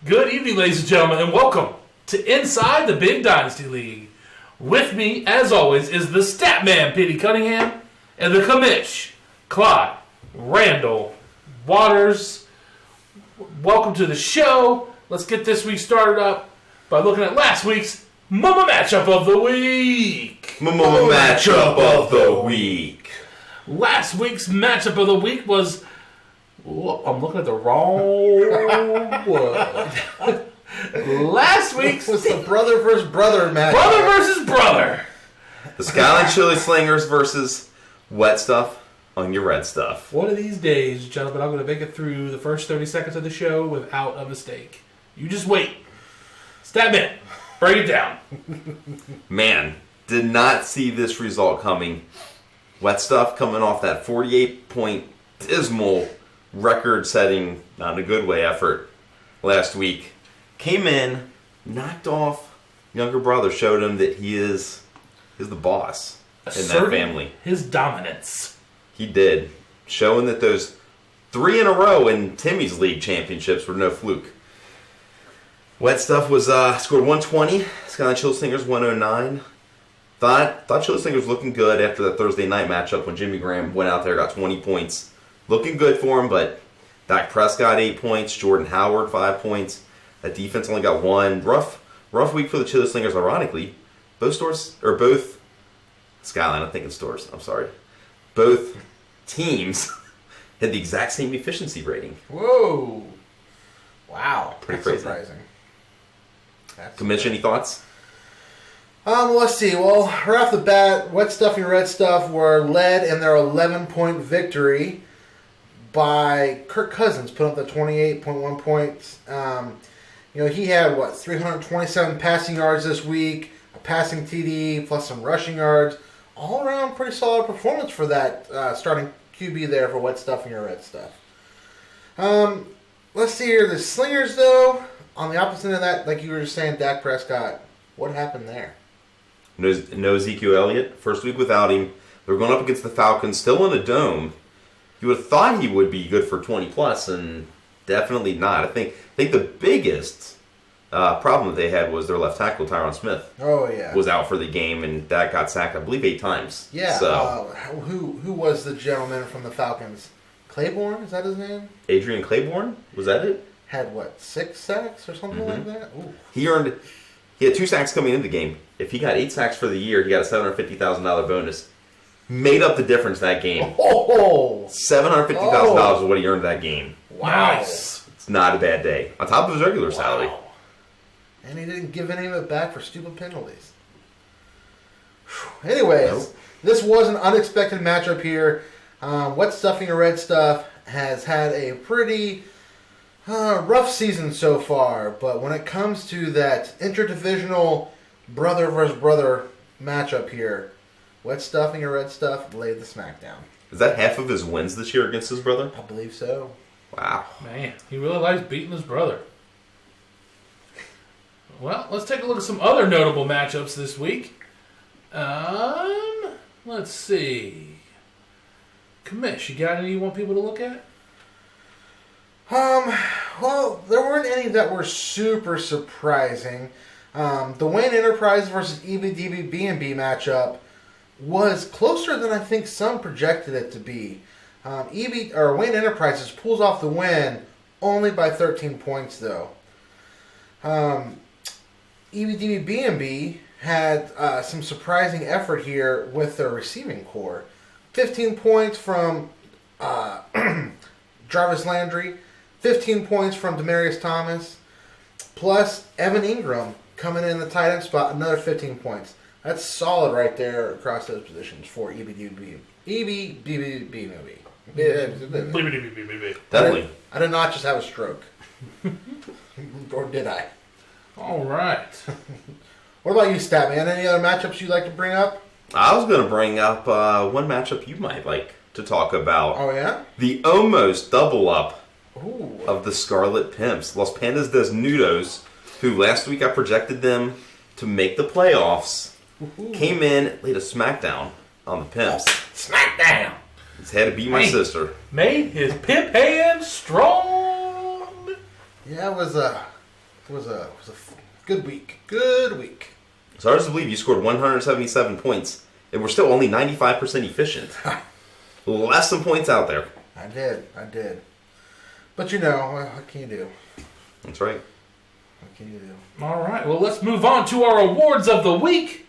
Good evening, ladies and gentlemen, and welcome to Inside the Big Dynasty League. With me, as always, is the Statman, Petey Cunningham, and the Commish, Clyde Randall Waters. Welcome to the show. Let's get this week started up by looking at last week's Mama Matchup of the Week. Mama Matchup of the Week. Last week's Matchup of the Week was... Whoa, I'm looking at the wrong one. Last week's was the brother versus brother match. Brother versus brother. The Skyline Chili Slingers versus Wet Stuff on your Red Stuff. One of these days, gentlemen, I'm going to make it through the first 30 seconds of the show without a mistake. You just wait. Stab in. Break it down. Man, did not see this result coming. Wet Stuff coming off that 48-point dismal record-setting, not in a good way, effort last week. Came in, knocked off younger brother, showed him that he is the boss in that family. His dominance. He did. Showing that those 3 in a row in Timmy's league championships were no fluke. Wet Stuff was scored 120. Skyline Chili Slingers 109. Thought Chili Slingers looking good after that Thursday night matchup when Jimmy Graham went out there, got 20 points. Looking good for him, but Dak Prescott 8 points, Jordan Howard 5 points. That defense only got 1. Rough week for the Chili Slingers. Ironically, both Skyline, I'm thinking stores. I'm sorry. Both teams had the exact same efficiency rating. Whoa! Wow, Pretty that's crazy. Surprising. Commission, any thoughts? Let's see. Well, right off the bat, Wet Stuff and Red Stuff were led in their 11-point victory by Kirk Cousins, putting up the 28.1 points. He had, 327 passing yards this week, a passing TD, plus some rushing yards. All around, pretty solid performance for that starting QB there for Wet Stuff and your Red Stuff. Let's see here. The Slingers, though, on the opposite of that, like you were just saying, Dak Prescott, what happened there? No Ezekiel Elliott. First week without him. They're going up against the Falcons, still in a dome. You would have thought he would be good for 20+, and definitely not. I think the biggest problem that they had was their left tackle, Tyron Smith. Oh, yeah. Was out for the game, and that got sacked, I believe, 8 times. Yeah. So, who was the gentleman from the Falcons? Claiborne? Is that his name? Adrian Claiborne? Was that it? Had, 6 sacks or something like that? Ooh. He had 2 sacks coming into the game. If he got 8 sacks for the year, he got a $750,000 bonus. Made up the difference that game. Oh! $750,000 is what he earned that game. Wow. Nice. It's not a bad day. On top of his regular salary. And he didn't give any of it back for stupid penalties. Anyways, This was an unexpected matchup here. Wet Stuffing and Red Stuff has had a pretty rough season so far, but when it comes to that interdivisional brother versus brother matchup here, Wet Stuffing and Red Stuff laid the smackdown. Is that half of his wins this year against his brother? I believe so. Wow. Man, he really likes beating his brother. Well, let's take a look at some other notable matchups this week. Let's see. Commish, you got any you want people to look at? Well, there weren't any that were super surprising. The Wayne Enterprise versus EBDB matchup was closer than I think some projected it to be. Wayne Enterprises pulls off the win only by 13 points, though. EBDB had some surprising effort here with their receiving core. 15 points from Jarvis Landry, 15 points from Demaryius Thomas, plus Evan Ingram coming in the tight end spot, another 15 points. That's solid right there across those positions for EBDB. Definitely. I did not just have a stroke. Or did I? All right. What about you, Statman? Any other matchups you'd like to bring up? I was going to bring up one matchup you might like to talk about. Oh, yeah? The almost double up Ooh. of the Scarlet Pimps. Los Pandas Desnudos, who last week I projected them to make the playoffs, came in, laid a smackdown on the Pimps. Smackdown. He's had to beat my sister. Made his pimp hand strong. Yeah, it was a good week. Good week. It's hard to believe you scored 177 points, and we're still only 95% efficient. Less some points out there. I did. But you know, what can you do? That's right. What can you do? All right. Well, let's move on to our awards of the week.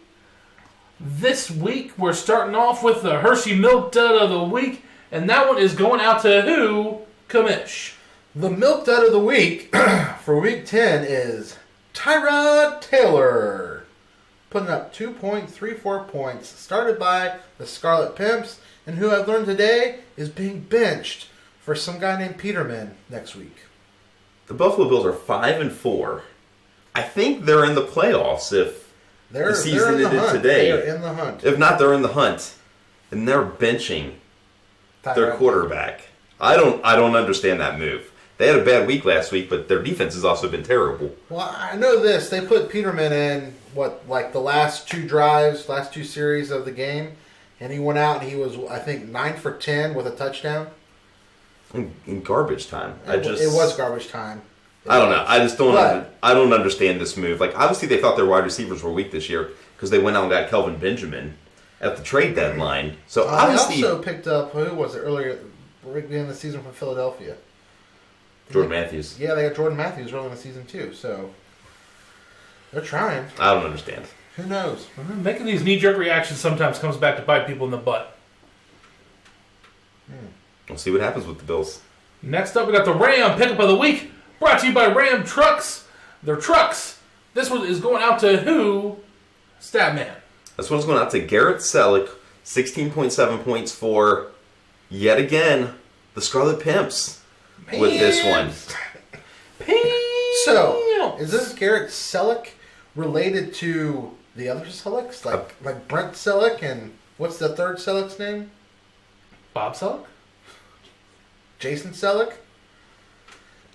This week, we're starting off with the Hershey Milk Dud of the Week, and that one is going out to who? Kamish. The Milk Dud of the Week for Week 10 is Tyrod Taylor, putting up 2.34 points, started by the Scarlet Pimps, and who I've learned today is being benched for some guy named Peterman next week. The Buffalo Bills are 5-4. I think they're in the playoffs if They're the season in the ended hunt. today. They're in the hunt. If not, they're in the hunt, and they're benching their Tyrod. quarterback. I don't understand that move. They had a bad week last week, but their defense has also been terrible. Well, I know this. They put Peterman in, the last two series of the game, and he went out and he was, I think, 9 for 10 with a touchdown. In garbage time. It was garbage time. I don't know. I just don't. I don't understand this move. Like, obviously, they thought their wide receivers were weak this year because they went out and got Kelvin Benjamin at the trade deadline. So I obviously, also picked up, who was it earlier in the season from Philadelphia? Jordan Matthews. Yeah, they got Jordan Matthews early in the season too. So they're trying. I don't understand. Who knows? Making these knee-jerk reactions sometimes comes back to bite people in the butt. We'll see what happens with the Bills. Next up, we got the Ram Pickup of the Week, brought to you by Ram Trucks. They're trucks. This one is going out to who? Statman. This one's going out to Garrett Selleck, 16.7 points for, yet again, the Scarlet Pimps with this one. So, is this Garrett Selleck related to the other Sellecks? Like Brent Selleck and what's the third Selleck's name? Bob Selleck? Jason Selleck?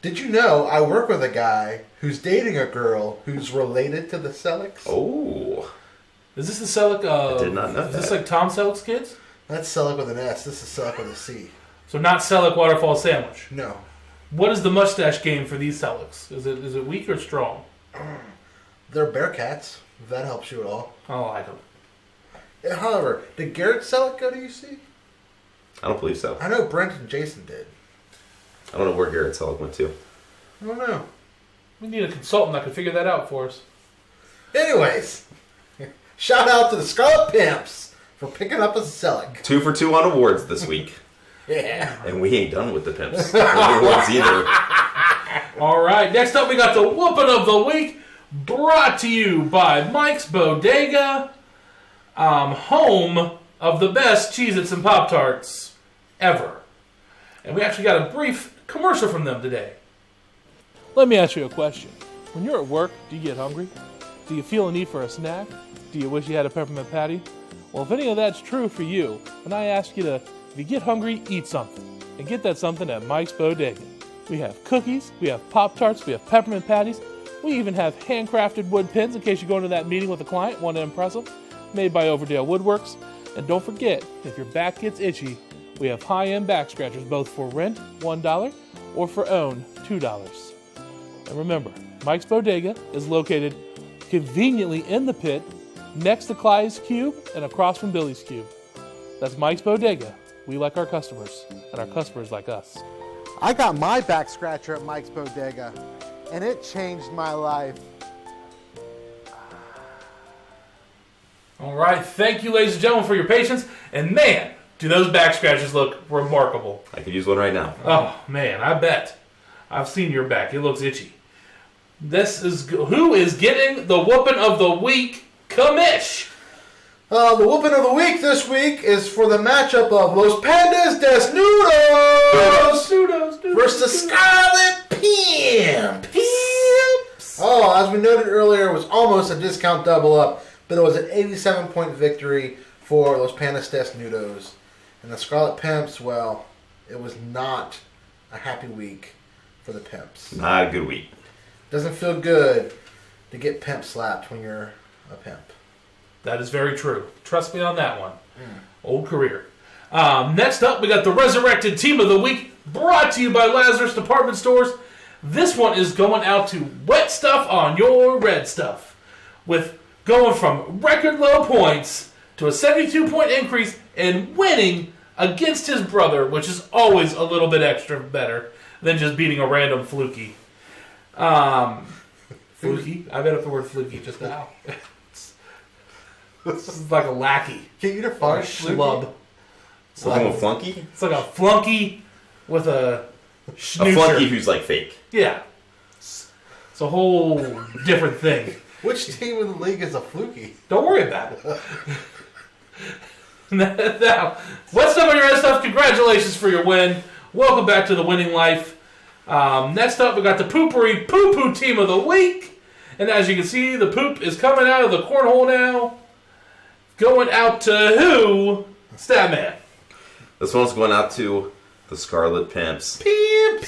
Did you know I work with a guy who's dating a girl who's related to the Sellecks? Oh. Is this the Selleck? I did not know Is this that. like Tom Selleck's kids? That's Selleck with an S. This is Selleck with a C. So not Selleck Waterfall Sandwich. No. What is the mustache game for these Sellecks? Is it weak or strong? They're Bearcats, if that helps you at all. Oh, I don't. However, did Garrett Selleck go to UC? I don't believe so. I know Brent and Jason did. I don't know where Garrett Selleck went to. I don't know. We need a consultant that can figure that out for us. Anyways, shout out to the Scarlet Pimps for picking up a Selleck. 2 for 2 on awards this week. Yeah. And we ain't done with the Pimps. The other ones either. All right, next up we got the Whoopin' of the Week, brought to you by Mike's Bodega, home of the best Cheez-Its and Pop-Tarts ever. And we actually got a brief commercial from them today. Let me ask you a question. When you're at work, do you get hungry? Do you feel a need for a snack? Do you wish you had a peppermint patty? Well, if any of that's true for you, then I ask you to, if you get hungry, eat something. And get that something at Mike's Bodega. We have cookies, we have Pop-Tarts, we have peppermint patties. We even have handcrafted wood pins in case you go into that meeting with a client, want to impress them, made by Overdale Woodworks. And don't forget, if your back gets itchy, we have high-end back scratchers both for rent, $1, or for OWN, $2. And remember, Mike's Bodega is located conveniently in the pit, next to Clyde's Cube and across from Billy's Cube. That's Mike's Bodega. We like our customers, and our customers like us. I got my back scratcher at Mike's Bodega, and it changed my life. All right, thank you, ladies and gentlemen, for your patience. And man, do those back scratches look remarkable. I could use one right now. Oh, man, I bet. I've seen your back. It looks itchy. Who is getting the whooping of the week? Commish. The whooping of the week this week is for the matchup of Los Pandas des Nudos versus Scarlet Pimps. Oh, as we noted earlier, it was almost a discount double up, but it was an 87-point victory for Los Pandas des Nudos. And the Scarlet Pimps, well, it was not a happy week for the Pimps. Not a good week. Doesn't feel good to get pimp slapped when you're a pimp. That is very true. Trust me on that one. Old career. Next up, we got the Resurrected Team of the Week, brought to you by Lazarus Department Stores. This one is going out to Wet Stuff on Your Red Stuff, with going from record low points to a 72-point increase and winning against his brother, which is always a little bit extra better than just beating a random fluky. Fluky? I made up the word fluky just now. It's like a lackey. Can you define a schlub. It's like a flunky? It's like a flunky with a schnoozer. A flunky who's like fake. Yeah. It's a whole different thing. Which team in the league is a fluky? Don't worry about it. Now, what's up on your red stuff? Congratulations for your win. Welcome back to the winning life. Next up, we got the Poopery Poo Poo Team of the Week. And as you can see, the poop is coming out of the cornhole now. Going out to who? Statman. This one's going out to the Scarlet Pimps. Pimps.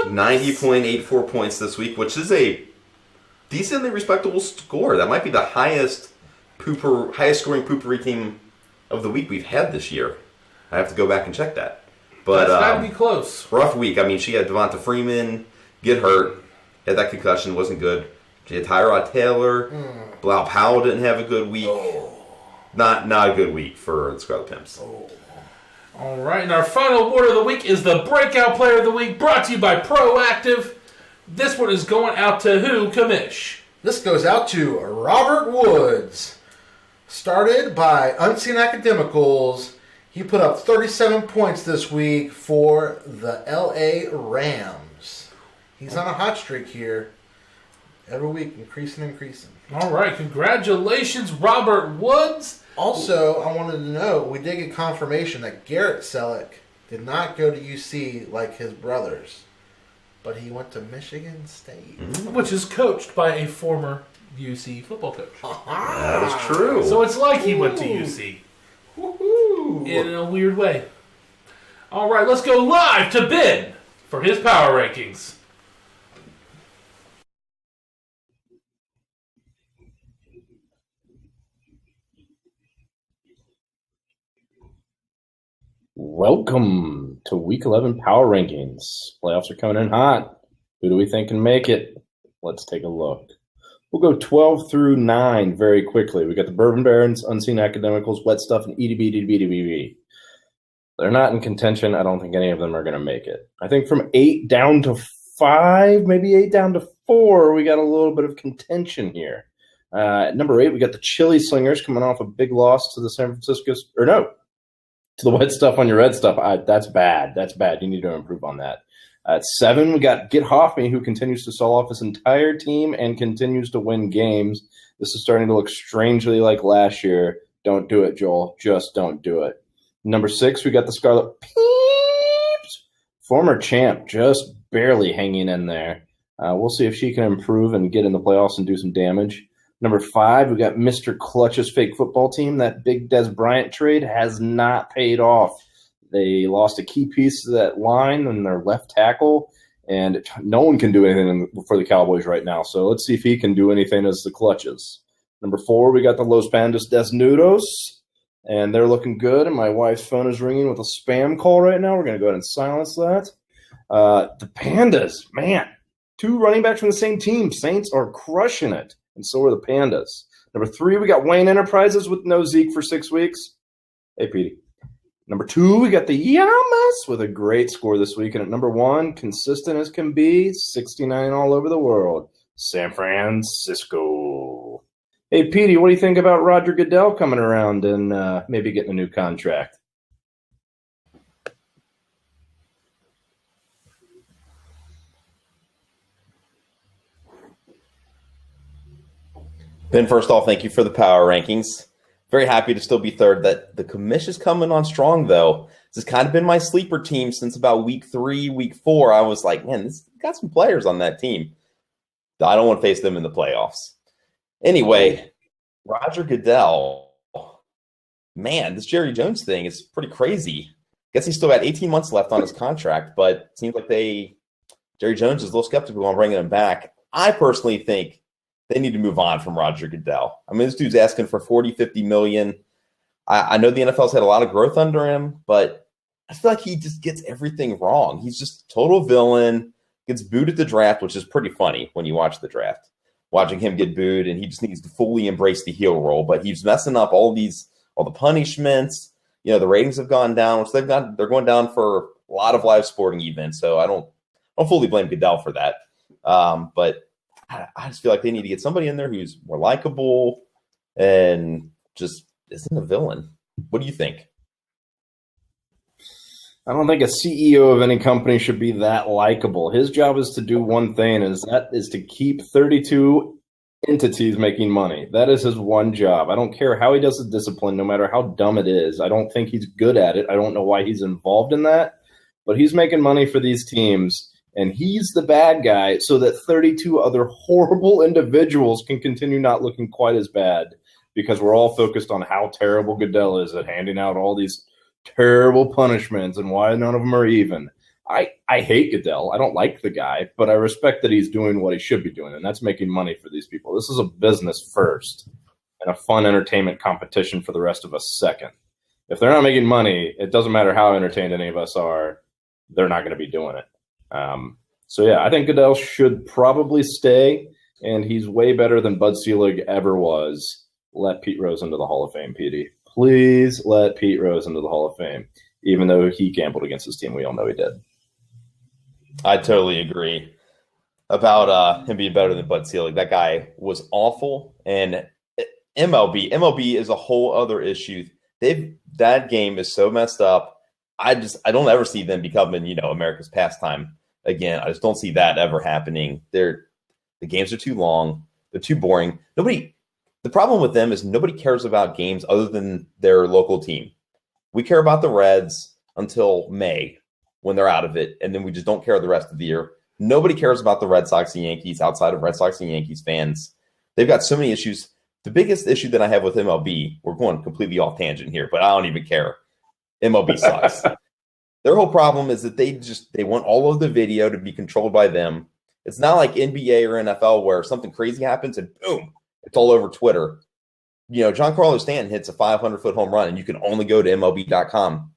90.84 points this week, which is a decently respectable score. That might be the highest scoring poopery team of the week we've had this year. I have to go back and check that. But that's got to be close. Rough week. I mean, she had Devonta Freeman get hurt, had that concussion, wasn't good. She had Tyrod Taylor. Blau Powell didn't have a good week. Not a good week for the Scarlet Pimps. All right, and our final award of the week is the Breakout Player of the Week, brought to you by Proactive. This one is going out to who, Commish? This goes out to Robert Woods. Started by Unseen Academicals. He put up 37 points this week for the LA Rams. He's on a hot streak here. Every week, increasing. All right, congratulations, Robert Woods. Also, I wanted to note, we did get confirmation that Garrett Selleck did not go to UC like his brothers, but he went to Michigan State. Which is coached by a former UC football coach. That is true. So it's like he went to UC. Woohoo! In a weird way. All right, let's go live to Ben for his power rankings. Welcome to Week 11 Power Rankings. Playoffs are coming in hot. Who do we think can make it? Let's take a look. We'll go 12 through 9 very quickly. We got the Bourbon Barons, Unseen Academicals, Wet Stuff, and EDB. They're not in contention. I don't think any of them are going to make it. I think from 8 down to 5, maybe 8 down to 4, we got a little bit of contention here. At number 8, we got the Chili Slingers coming off a big loss to the to the Wet Stuff on Your Red Stuff. That's bad. You need to improve on that. At 7, we got Get Hoffme, who continues to sell off his entire team and continues to win games. This is starting to look strangely like last year. Don't do it, Joel. Just don't do it. Number 6, we got the Scarlet Peeps. Former champ, just barely hanging in there. We'll see if she can improve and get in the playoffs and do some damage. Number 5, we got Mr. Clutch's fake football team. That big Des Bryant trade has not paid off. They lost a key piece of that line in their left tackle, and no one can do anything for the Cowboys right now. So let's see if he can do anything as the Clutches. Number 4, we got the Los Pandas des Nudos, and they're looking good. And my wife's phone is ringing with a spam call right now. We're going to go ahead and silence that. The Pandas, man, 2 running backs from the same team. Saints are crushing it, and so are the Pandas. Number 3, we got Wayne Enterprises with no Zeke for 6 weeks. Hey, Petey. Number 2, we got the Yamas with a great score this week. And at number 1, consistent as can be, 69 all over the world, San Francisco. Hey, Petey, what do you think about Roger Goodell coming around and maybe getting a new contract? Ben, first off, thank you for the power rankings. Very happy to still be third. That the commish is coming on strong, though. This has kind of been my sleeper team since about week 3, week 4. I was like, man, this got some players on that team. I don't want to face them in the playoffs. Anyway, Roger Goodell, man, this Jerry Jones thing is pretty crazy. Guess he's still got 18 months left on his contract, but it seems like Jerry Jones is a little skeptical on bringing him back. I personally think they need to move on from Roger Goodell. I mean, this dude's asking for 40, 50 million. I know the NFL's had a lot of growth under him, but I feel like he just gets everything wrong. He's just a total villain, gets booed at the draft, which is pretty funny when you watch the draft. Watching him get booed, and he just needs to fully embrace the heel role. But he's messing up all the punishments. You know, the ratings have gone down, which they're going down for a lot of live sporting events. So I don't fully blame Goodell for that. But I just feel like they need to get somebody in there who's more likable and just isn't a villain. What do you think? I don't think a CEO of any company should be that likable. His job is to do one thing, and that is to keep 32 entities making money. That is his one job. I don't care how he does the discipline, no matter how dumb it is. I don't think he's good at it. I don't know why he's involved in that, but he's making money for these teams. And he's the bad guy so that 32 other horrible individuals can continue not looking quite as bad, because we're all focused on how terrible Goodell is at handing out all these terrible punishments and why none of them are even. I hate Goodell. I don't like the guy, but I respect that he's doing what he should be doing, and that's making money for these people. This is a business first and a fun entertainment competition for the rest of us second. If they're not making money, it doesn't matter how entertained any of us are, they're not going to be doing it. So yeah, I think Goodell should probably stay, and he's way better than Bud Selig ever was. Let Pete Rose into the Hall of Fame, Petey. Please let Pete Rose into the Hall of Fame, even though he gambled against his team. We all know he did. I totally agree about him being better than Bud Selig. That guy was awful, and MLB is a whole other issue. That game is so messed up. I don't ever see them becoming, America's pastime again. I just don't see that ever happening. The games are too long. They're too boring. The problem with them is nobody cares about games other than their local team. We care about the Reds until May when they're out of it, and then we just don't care the rest of the year. Nobody cares about the Red Sox and Yankees outside of Red Sox and Yankees fans. They've got so many issues. The biggest issue that I have with MLB, we're going completely off tangent here, but I don't even care. MLB sucks. Their whole problem is that they want all of the video to be controlled by them. It's not like NBA or NFL where something crazy happens and boom, it's all over Twitter. Giancarlo Stanton hits a 500-foot home run and you can only go to MLB.com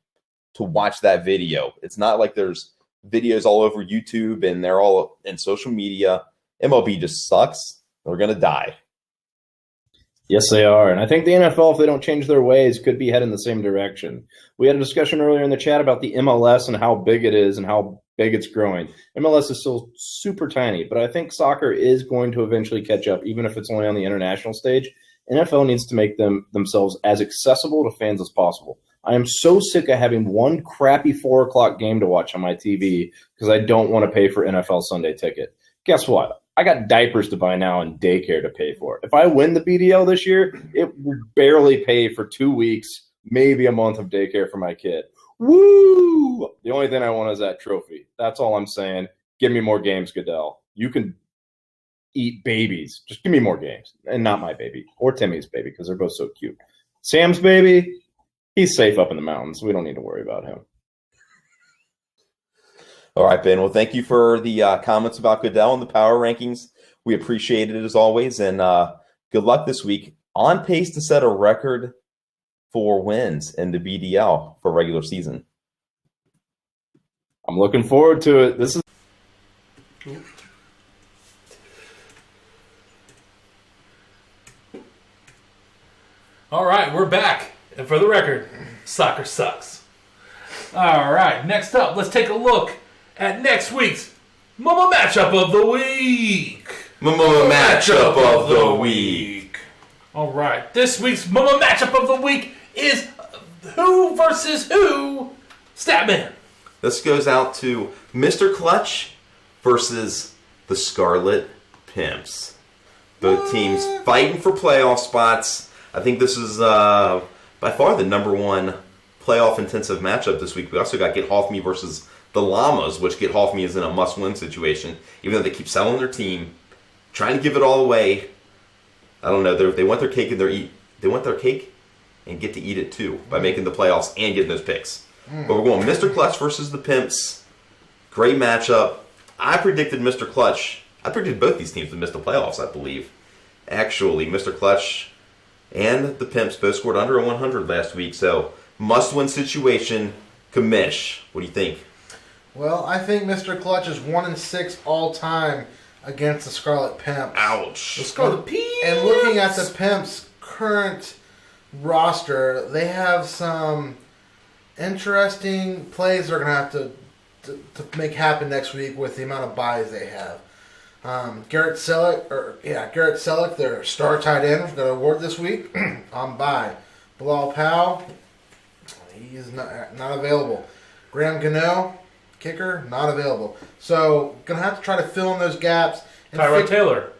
to watch that video. It's not like there's videos all over YouTube and they're all in social media. MLB just sucks. They're going to die. Yes, they are. And I think the NFL, if they don't change their ways, could be heading the same direction. We had a discussion earlier in the chat about the MLS and how big it is and how big it's growing. MLS is still super tiny, but I think soccer is going to eventually catch up, even if it's only on the international stage. NFL needs to make themselves as accessible to fans as possible. I am so sick of having one crappy 4 o'clock game to watch on my TV because I don't want to pay for NFL Sunday Ticket. Guess what? I got diapers to buy now and daycare to pay for. If I win the BDL this year, it would barely pay for 2 weeks, maybe a month of daycare for my kid. Woo! The only thing I want is that trophy. That's all I'm saying. Give me more games, Goodell. You can eat babies. Just give me more games. And not my baby or Timmy's baby because they're both so cute. Sam's baby, he's safe up in the mountains. We don't need to worry about him. All right, Ben. Well, thank you for the comments about Goodell and the power rankings. We appreciate it as always, and good luck this week. On pace to set a record for wins in the BDL for regular season. I'm looking forward to it. This is All right, we're back. And for the record, soccer sucks. All right, next up, let's take a look at next week's Mama Matchup of the Week. Mama Matchup of the Week. All right, this week's Mama Matchup of the Week is who versus who? Statman. This goes out to Mr. Clutch versus the Scarlet Pimps. Both teams fighting for playoff spots. I think this is by far the number one playoff intensive matchup this week. We also got Get Off Me versus the Llamas, which Get Off Me is in a must-win situation, even though they keep selling their team, trying to give it all away. I don't know. They want their cake and they want their cake and get to eat it too by making the playoffs and getting those picks. But we're going Mr. Clutch versus the Pimps. Great matchup. I predicted Mr. Clutch. I predicted both these teams to miss the playoffs, I believe. Actually, Mr. Clutch and the Pimps both scored under a 100 last week, so must-win situation. Commish, what do you think? Well, I think Mr. Clutch is 1-6 all time against the Scarlet Pimps. Ouch. Let's go the Pimps. And looking at the Pimps' current roster, they have some interesting plays they're going to have to make happen next week with the amount of buys they have. Garrett Selleck, their star tight end, was going to award this week on bye. Bilal Powell, he's not available. Graham Gano, kicker, not available. So, going to have to try to fill in those gaps. Tyrod Taylor.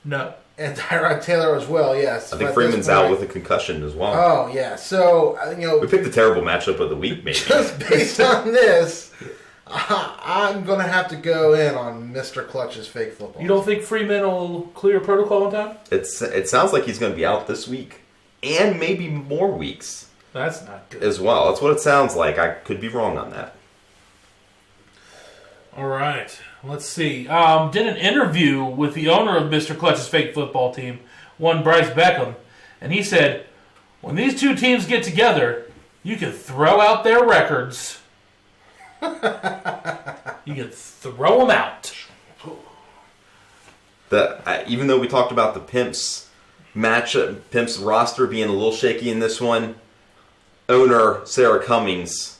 No. And Tyrod Taylor as well, yes. I think Freeman's out with a concussion as well. Oh, yeah. So, we picked the terrible matchup of the week, maybe. Just based on this, I'm going to have to go in on Mr. Clutch's fake football. You don't think Freeman will clear protocol in time? It sounds like he's going to be out this week and maybe more weeks. That's not good. As well. That's what it sounds like. I could be wrong on that. All right. Let's see. Did an interview with the owner of Mr. Clutch's fake football team, one Bryce Beckham, and he said, when these two teams get together, you can throw out their records. You can throw them out. Even though we talked about the Pimps roster being a little shaky in this one, owner Sarah Cummings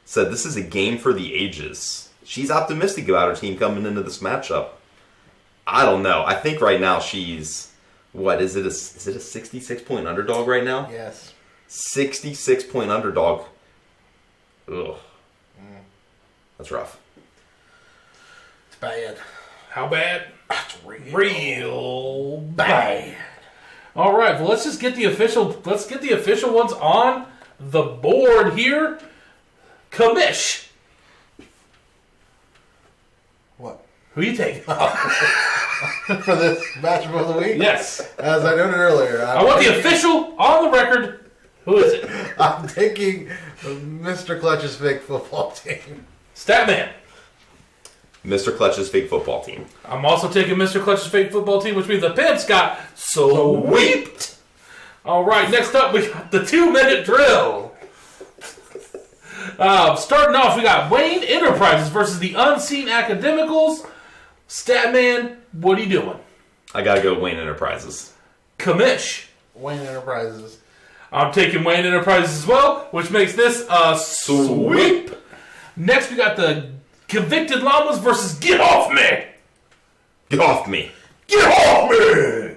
said this is a game for the ages. She's optimistic about her team coming into this matchup. I don't know. I think right now she's, is it a 66-point underdog right now? Yes. 66-point underdog. Ugh. That's rough. It's bad. How bad? It's Real bad. All right, well, let's get the official ones on the board here. Commish. What? Who you taking? For this matchup of the week? Yes. As I noted earlier. I want the official on the record. Who is it? I'm taking Mr. Clutch's fake football team. Statman. Mr. Clutch's fake football team. I'm also taking Mr. Clutch's fake football team, which means the Pimps got swept. All right, next up we got the 2-minute drill. Starting off, we got Wayne Enterprises versus the Unseen Academicals. Statman, what are you doing? I gotta go Wayne Enterprises. Commish. Wayne Enterprises. I'm taking Wayne Enterprises as well, which makes this a sweep. Next, we got the Convicted Llamas versus Get Off Me. Get off me. Get off me.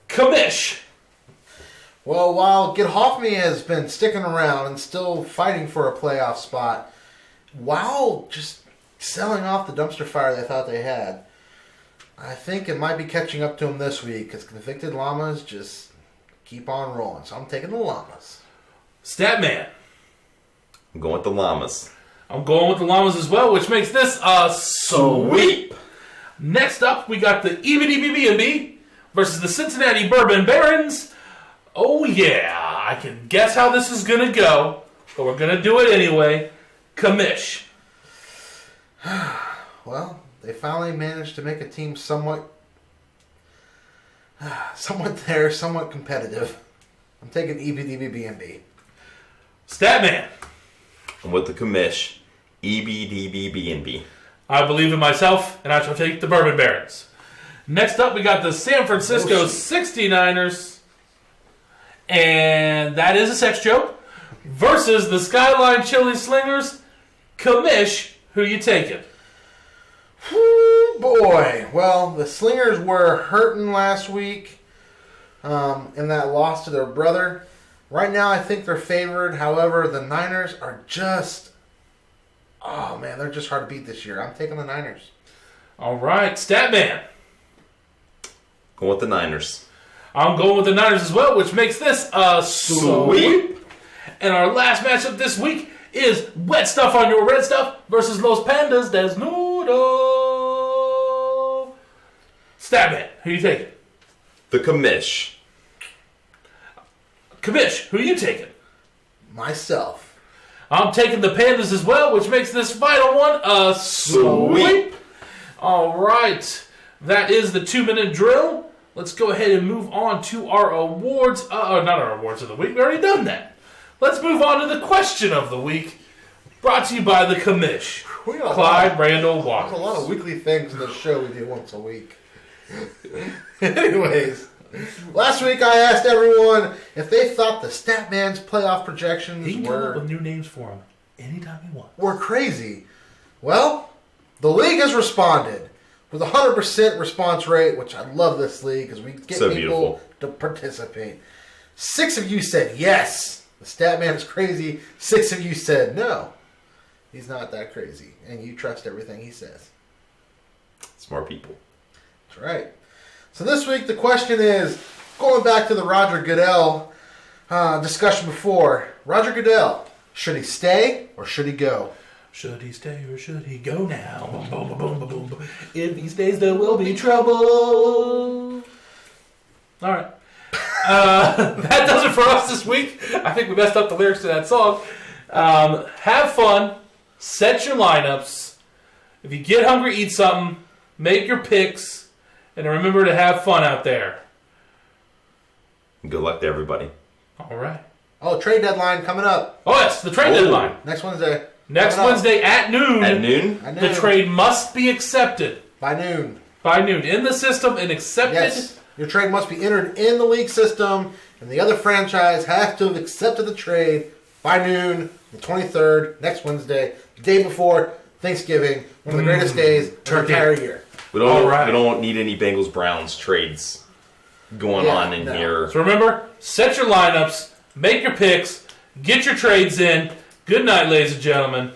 Commish. Well, while Get Off Me has been sticking around and still fighting for a playoff spot, while just selling off the dumpster fire they thought they had, I think it might be catching up to them this week because Convicted Llamas just keep on rolling. So I'm taking the Llamas. Statman. I'm going with the Llamas. I'm going with the Llamas as well, which makes this a sweep. Next up, we got the EBDBB versus the Cincinnati Bourbon Barons. Oh, yeah. I can guess how this is going to go, but we're going to do it anyway. Commish. Well, they finally managed to make a team somewhat competitive. I'm taking EBDBB. Statman. I'm with the Commish. EBDBB&B. I believe in myself, and I shall take the Bourbon Barons. Next up, we got the San Francisco 69ers, and that is a sex joke, versus the Skyline Chili Slingers. Commish, who you taking? Whew, boy. Well, the Slingers were hurting last week in that loss to their brother. Right now, I think they're favored. However, the Niners are just... Oh, man, they're just hard to beat this year. I'm taking the Niners. All right, Statman. Going with the Niners. I'm going with the Niners as well, which makes this a sweep. And our last matchup this week is Wet Stuff on Your Red Stuff versus Los Pandas Desnudo. Statman, who you taking? The Commish. Commish, who you taking? Myself. I'm taking the Pandas as well, which makes this final one a sweep. All right. That is the 2-minute drill. Let's go ahead and move on to our awards. Not our awards of the week. We already done that. Let's move on to the question of the week. Brought to you by the Commish. Clyde Randall Walker. There's a lot of weekly things in the show we do once a week. Anyways, last week I asked everyone if they thought the Statman's playoff projections He can come up with new names for him anytime he wants. were crazy. Well, the league has responded with a 100% response rate, which I love this league because we get So people beautiful. to participate. 6 of you said yes, the Statman is crazy. 6 of you said no, he's not that crazy, and you trust everything he says. Smart people. That's right. So this week the question is, going back to the Roger Goodell discussion before, Roger Goodell, should he stay or should he go? Should he stay or should he go now? Boom, boom, boom, boom, boom, boom. If he stays, there will be trouble. All right. That does it for us this week. I think we messed up the lyrics to that song. Have fun. Set your lineups. If you get hungry, eat something. Make your picks. And remember to have fun out there. Good luck to everybody. All right. Oh, trade deadline coming up. Oh, yes. The trade deadline. Next Wednesday. Next Coming up. Wednesday at noon. At noon? At The noon. trade must be accepted. By noon. By noon. In the system and accepted. Yes. Your trade must be entered in the league system, and the other franchise has to have accepted the trade by noon, the 23rd, next Wednesday, the day before Thanksgiving, one of the greatest days of the Turkey. entire year. We don't, All right. we don't need any Bengals-Browns trades going Yeah, on in no. here. So remember, set your lineups, make your picks, get your trades in. Good night, ladies and gentlemen.